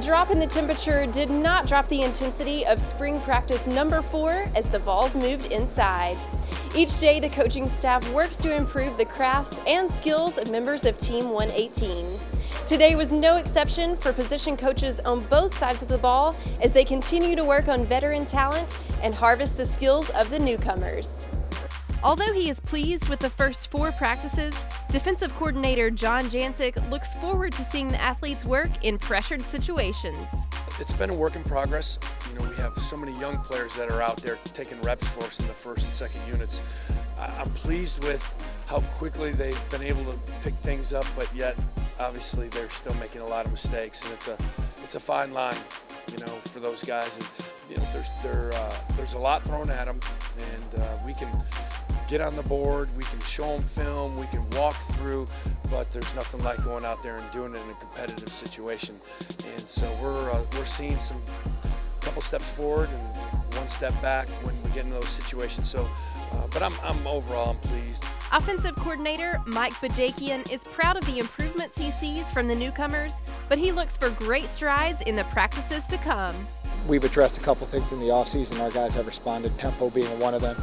drop in the temperature did not drop the intensity of spring practice number 4 as the Vols moved inside. Each day, the coaching staff works to improve the crafts and skills of members of Team 118. Today was no exception for position coaches on both sides of the ball as they continue to work on veteran talent and harvest the skills of the newcomers. Although he is pleased with the first 4 practices, defensive coordinator John Jancic looks forward to seeing the athletes work in pressured situations. It's been a work in progress. We have so many young players that are out there taking reps for us in the first and second units. I'm pleased with how quickly they've been able to pick things up, but yet obviously they're still making a lot of mistakes, and it's a fine line, for those guys. And there's a lot thrown at them, and we can get on the board, we can show them film, we can walk through, but there's nothing like going out there and doing it in a competitive situation. And so we're seeing a couple steps forward and 1 step back when we get in those situations. So, but I'm overall pleased. Offensive coordinator Mike Bajakian is proud of the improvements he sees from the newcomers, but he looks for great strides in the practices to come. We've addressed a couple things in the offseason. Our guys have responded, tempo being one of them.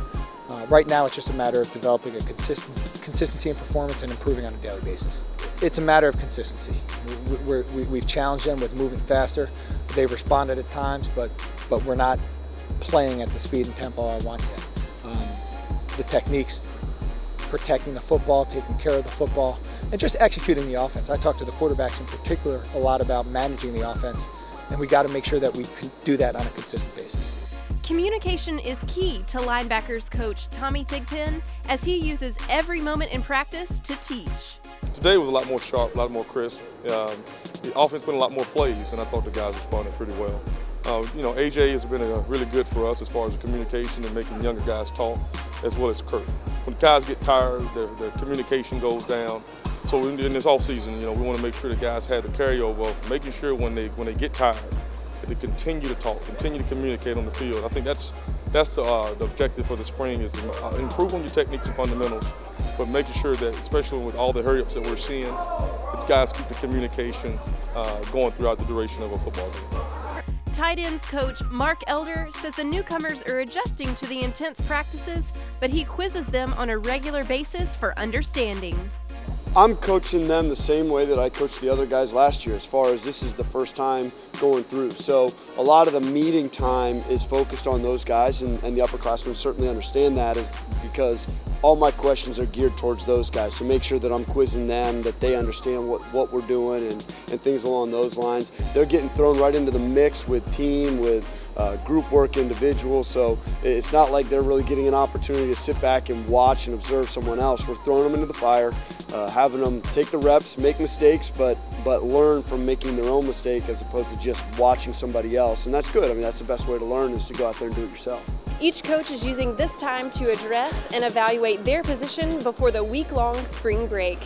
Right now, it's just a matter of developing a consistency in performance and improving on a daily basis. It's a matter of consistency. We've challenged them with moving faster. They've responded at times, but we're not playing at the speed and tempo I want yet. The techniques, protecting the football, taking care of the football, and just executing the offense. I talk to the quarterbacks in particular a lot about managing the offense, and we got to make sure that we can do that on a consistent basis. Communication is key to linebackers coach Tommy Thigpen as he uses every moment in practice to teach. Today was a lot more sharp, a lot more crisp. The offense went a lot more plays, and I thought the guys responded pretty well. AJ has been really good for us as far as the communication and making younger guys talk, as well as Kurt. When the guys get tired, their communication goes down. So in this offseason, we want to make sure the guys had the carryover of making sure when they get tired, that they continue to talk, continue to communicate on the field. I think that's the objective for the spring, is to improve on your techniques and fundamentals, but making sure that, especially with all the hurry-ups that we're seeing, the guys keep the communication going throughout the duration of a football game. Tight ends coach Mark Elder says the newcomers are adjusting to the intense practices, but he quizzes them on a regular basis for understanding. I'm coaching them the same way that I coached the other guys last year, as far as this is the first time going through. So a lot of the meeting time is focused on those guys, and the upperclassmen certainly understand that, because all my questions are geared towards those guys. So make sure that I'm quizzing them, that they understand what we're doing and things along those lines. They're getting thrown right into the mix with team, with group work, individuals. So it's not like they're really getting an opportunity to sit back and watch and observe someone else. We're throwing them into the fire, having them take the reps, make mistakes, but learn from making their own mistake as opposed to just watching somebody else. And that's good. I mean, that's the best way to learn, is to go out there and do it yourself. Each coach is using this time to address and evaluate their position before the week-long spring break.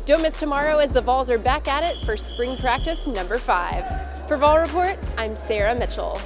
Don't miss tomorrow as the Vols are back at it for spring practice number 5. For Vol Report, I'm Sarah Mitchell.